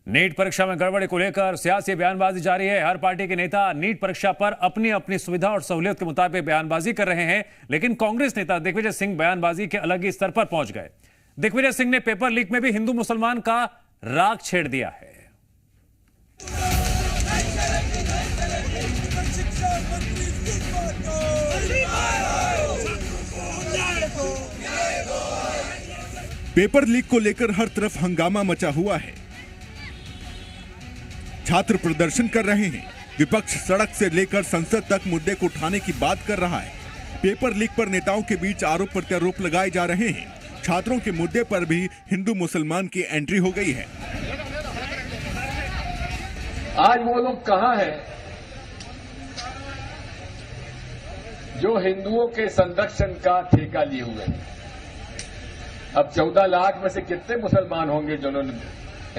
NEET परीक्षा में गड़बड़ी को लेकर सियासी बयानबाजी जारी है। हर पार्टी के नेता नीट परीक्षा पर अपनी अपनी सुविधा और सहूलियत के मुताबिक बयानबाजी कर रहे हैं, लेकिन कांग्रेस नेता दिग्विजय सिंह बयानबाजी के अलग ही स्तर पर पहुंच गए। दिग्विजय सिंह ने पेपर लीक में भी हिंदू मुसलमान का राग छेड़ दिया है। पेपर लीक को लेकर हर तरफ हंगामा मचा हुआ है। छात्र प्रदर्शन कर रहे हैं, विपक्ष सड़क से लेकर संसद तक मुद्दे को उठाने की बात कर रहा है। पेपर लीक पर नेताओं के बीच आरोप प्रत्यारोप लगाए जा रहे हैं। छात्रों के मुद्दे पर भी हिंदू मुसलमान की एंट्री हो गई है। आज वो लोग कहां हैं जो हिंदुओं के संरक्षण का ठेका लिए हुए हैं? अब 14 लाख में से कितने मुसलमान होंगे जिन्होंने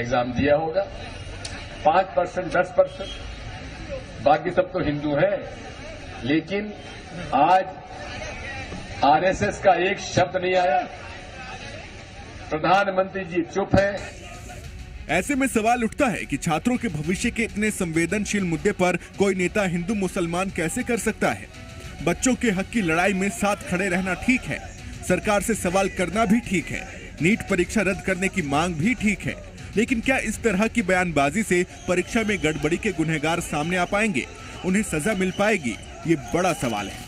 एग्जाम दिया होगा? 5%, 10%, बाकी सब तो हिंदू हैं। लेकिन आज आरएसएस का एक शब्द नहीं आया, प्रधानमंत्री जी चुप है। ऐसे में सवाल उठता है कि छात्रों के भविष्य के इतने संवेदनशील मुद्दे पर कोई नेता हिंदू मुसलमान कैसे कर सकता है? बच्चों के हक की लड़ाई में साथ खड़े रहना ठीक है, सरकार से सवाल करना भी ठीक है, नीट परीक्षा रद्द करने की मांग भी ठीक है, लेकिन क्या इस तरह की बयानबाजी से परीक्षा में गड़बड़ी के गुनहगार सामने आ पाएंगे? उन्हें सजा मिल पाएगी? ये बड़ा सवाल है।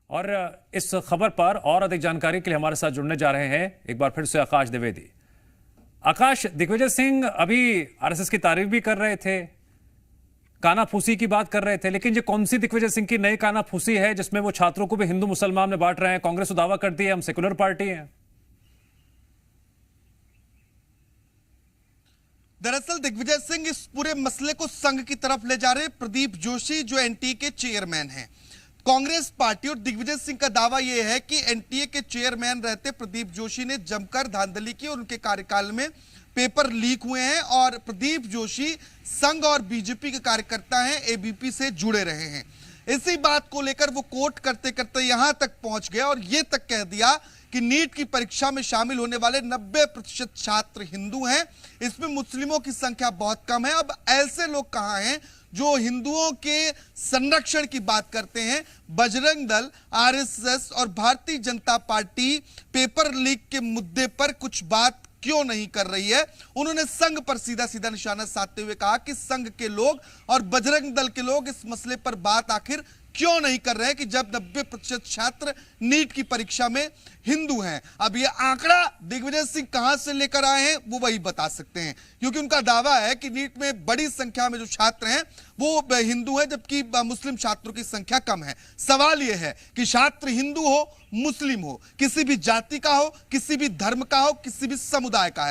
और इस खबर पर और अधिक जानकारी के लिए हमारे साथ जुड़ने जा रहे हैं एक बार फिर से आकाश द्विवेदी। आकाश, दिग्विजय सिंह अभी आरएसएस की तारीफ भी कर रहे थे, कानाफूसी की बात कर रहे थे, लेकिन ये कौन सी दिग्विजय सिंह की नई कानाफूसी है जिसमें वो छात्रों को भी हिंदू मुसलमान में बांट रहे हैं? कांग्रेस को दावा करती है हम सेकुलर पार्टी हैं। दरअसल दिग्विजय सिंह इस पूरे मसले को संघ की तरफ ले जा रहे हैं। प्रदीप जोशी जो एनटीए के चेयरमैन हैं, कांग्रेस पार्टी, और दिग्विजय सिंह का दावा यह है कि एनटीए के चेयरमैन रहते प्रदीप जोशी ने जमकर धांधली की और उनके कार्यकाल में पेपर लीक हुए हैं। और प्रदीप जोशी संघ और बीजेपी के कार्यकर्ता हैं, एबीपी से जुड़े रहे हैं। इसी बात को लेकर वो कोर्ट करते करते यहां तक पहुंच गया और ये तक कह दिया कि नीट की परीक्षा में शामिल होने वाले 90% छात्र हिंदू हैं, इसमें मुस्लिमों की संख्या बहुत कम है। अब ऐसे लोग कहां हैं जो हिंदुओं के संरक्षण की बात करते हैं? बजरंग दल, आरएसएस और Bharatiya Janata party paper leak के मुद्दे पर कुछ बात क्यों नहीं कर रही है? उन्होंने संघ पर सीधा सीधा निशाना साधते हुए कहा कि संघ के लोग और बजरंग दल के लोग इस मसले पर बात आखिर क्यों नहीं कर रहे हैं कि जब 90% छात्र नीट की परीक्षा में हिंदू हैं। अब ये आंकड़ा दिग्विजय सिंह कहां से लेकर आए हैं वो वही बता सकते हैं, क्योंकि उनका दावा है कि नीट में बड़ी संख्या में जो छात्र हैं वो हिंदू हैं, जबकि मुस्लिम छात्रों की संख्या कम है। सवाल यह है कि छात्र हिंदू हो, मुस्लिम हो, किसी भी जाति का हो, किसी भी धर्म का हो, किसी भी समुदाय का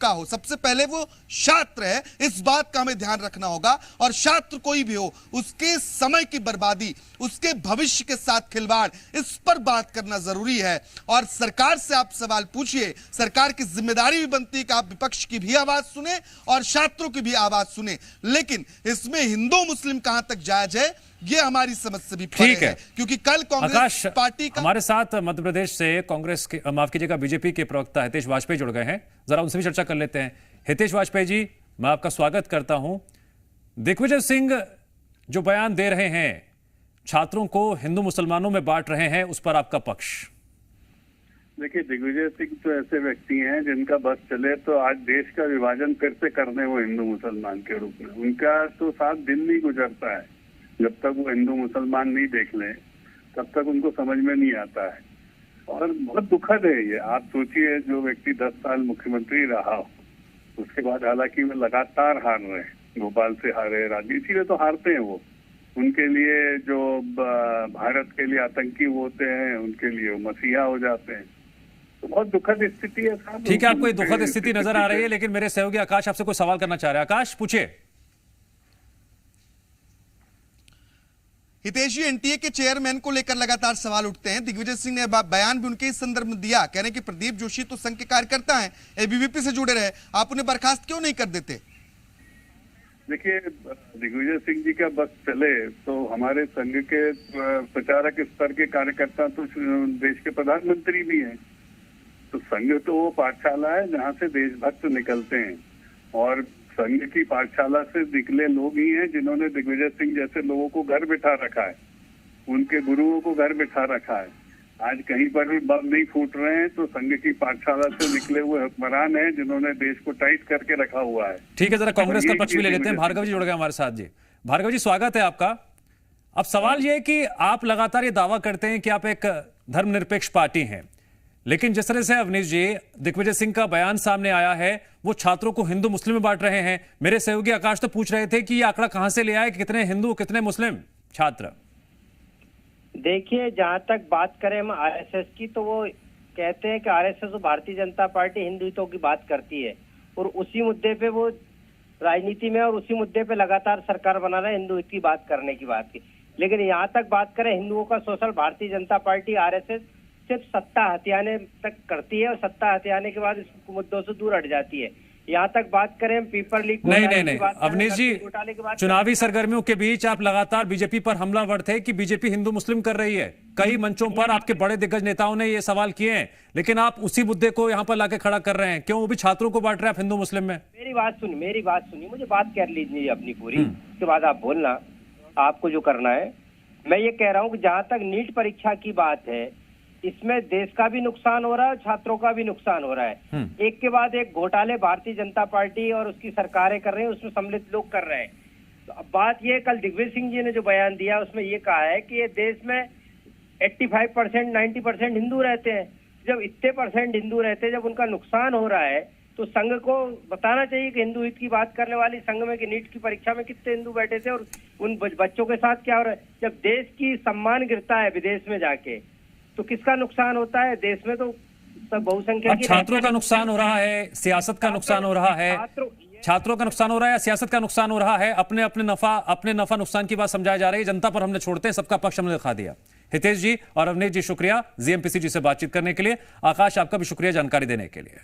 हो, सबसे पहले वो छात्र है। इस बात का हमें ध्यान रखना होगा। और छात्र कोई भी हो, उसके समय की बर्बादी, उसके भविष्य के साथ खिलवाड़, इस पर बात करना जरूरी है। और सरकार से आप सवाल पूछिए, सरकार की जिम्मेदारी भी बनती है कि आप विपक्ष की भी आवाज सुने और छात्रों की भी आवाज सुने, लेकिन इसमें हिंदू मुस्लिम कहां तक जायज है ये हमारी समझ से भी परे है। क्योंकि कल कांग्रेस पार्टी का हमारे साथ मध्य प्रदेश से कांग्रेस के, माफ कीजिएगा, बीजेपी के प्रवक्ता हितेश वाजपेयी जुड़ गए हैं, जरा उनसे भी चर्चा कर लेते हैं। हितेश वाजपेयी जी, मैं आपका स्वागत करता हूं। दिग्विजय सिंह जो बयान दे रहे हैं, छात्रों को हिंदू मुसलमानों में बांट रहे हैं, उस पर आपका पक्ष? देखिए, दिग्विजय सिंह तो ऐसे व्यक्ति हैं जिनका बस चले तो आज देश का विभाजन फिर से कर दें वो हिंदू मुसलमान के रूप में। उनका तो 7 दिन नहीं गुजरता है जब तक वो हिंदू मुसलमान नहीं देख लें, तब तक उनको समझ में नहीं आता है। और बहुत दुखद है ये। आप सोचिए, जो व्यक्ति 10 साल मुख्यमंत्री रहा हो, उसके बाद हालांकि वो लगातार हार रहे हैं, भोपाल से हारे, रांची, इसीलिए तो हारते हैं वो। उनके लिए जो भारत के लिए आतंकी वो होते हैं, उनके लिए वो मसीहा हो जाते हैं। तो बहुत दुखद स्थिति है साहब। ठीक है, आपको ये दुखद स्थिति नजर आ रही है, लेकिन मेरे सहयोगी आकाश आपसे कोई सवाल करना चाह रहे हैं। आकाश, पूछिए। हितेश जी, एनटीए के चेयरमैन को लेकर लगातार सवाल उठते हैं। दिग्विजय सिंह ने बयान भी उनके इस संदर्भ में दिया, कह रहे हैं कि प्रदीप जोशी तो संघ के कार्यकर्ता हैं, एबीवीपी से जुड़े रहे, आप उन्हें बर्खास्त क्यों नहीं कर देते? देखिए, दिग्विजय सिंह जी का बस चले तो हमारे संघ के प्रचारक स्तर के कार्यकर्ता तो देश के प्रधानमंत्री भी हैं। तो संघ तो वो पाठशाला है जहाँ से देशभक्त निकलते हैं, और संघ की पाठशाला से निकले लोग ही हैं जिन्होंने दिग्विजय सिंह जैसे लोगों को घर बिठा रखा है, उनके गुरुओं को घर बिठा रखा है। आज कहीं पर भी बम नहीं फूट रहे हैं तो संघ की पाठशाला से निकले हुए हुक्मरान हैं जिन्होंने देश को टाइट करके रखा हुआ है। ठीक है, जरा कांग्रेस का ये पक्ष भी ले लेते हैं। भार्गव जी जुड़ गए हमारे साथ। जी भार्गव जी, स्वागत है आपका। अब सवाल यह है कि आप लगातार ये दावा करते हैं कि आप एक धर्मनिरपेक्ष पार्टी हैं, लेकिन जिस तरह से अवनीश जी दिग्विजय सिंह का बयान सामने आया है, वो छात्रों को हिंदू मुस्लिम में बांट रहे हैं। मेरे सहयोगी आकाश तो पूछ रहे थे कि ये आंकड़ा कहां से ले आए, कितने हिंदू कितने मुस्लिम छात्र। देखिए, जहां तक बात करें हम आरएसएस की, तो वो कहते हैं कि आरएसएस तो भारतीय जनता पार्टी हिंदू हितों की बात करती है, और उसी मुद्दे पे वो राजनीति में और उसी मुद्दे पे लगातार सरकार बना रहे हैं, हिंदू हित की बात करने की बात की। लेकिन यहाँ तक बात करें हिंदुओं का शोषण, भारतीय जनता पार्टी आरएसएस सिर्फ सत्ता हथियाने तक करती है, और सत्ता हथियाने के बाद इस मुद्दों से दूर हट जाती है। यहाँ तक बात करें पेपर लीक, नहीं अवनीश जी, चुनावी सरगर्मियों के बीच आप लगातार बीजेपी पर हमलावर थे कि बीजेपी हिंदू मुस्लिम कर रही है। कई मंचों पर आपके बड़े दिग्गज नेताओं ने ये सवाल किए हैं, लेकिन आप उसी मुद्दे को यहाँ पर लाके खड़ा कर रहे हैं। क्यों वो भी छात्रों को बांट रहे हैं आप हिंदू मुस्लिम में? मेरी बात सुनिए, मुझे बात कर लीजिए अपनी पूरी, उसके बाद आप बोलना आपको जो करना है। मैं ये कह रहा हूँ कि जहाँ तक नीट परीक्षा की बात है, इसमें देश का भी नुकसान हो रहा है, छात्रों का भी नुकसान हो रहा है। एक के बाद एक घोटाले भारतीय जनता पार्टी और उसकी सरकारें कर रही हैं, उसमें सम्मिलित लोग कर रहे हैं। तो अब बात ये, कल दिग्विजय सिंह जी ने जो बयान दिया उसमें ये कहा है कि ये देश में 85% 90% हिंदू रहते हैं। जब इतने परसेंट हिंदू रहते हैं, जब उनका नुकसान हो रहा है, तो संघ को बताना चाहिए कि हिंदू हित की बात करने वाली संघ में कि नीट की परीक्षा में कितने हिंदू बैठे थे और उन बच्चों के साथ क्या हो रहा है। जब देश की सम्मान गिरता है विदेश में जाके, तो किसका नुकसान होता है? देश में तो सब बहुसंख्यक छात्रों का नुकसान हो रहा है, सियासत का नुकसान हो रहा है, छात्रों का नुकसान हो रहा है या सियासत का नुकसान हो रहा है। अपने नफा नुकसान की बात समझाई जा रही है। जनता पर हमने छोड़ते हैं, सबका पक्ष हमने दिखा दिया। हितेश जी और अवनीश जी, शुक्रिया जीएमपीसी जी से बातचीत करने के लिए। आकाश, आपका भी शुक्रिया जानकारी देने के लिए।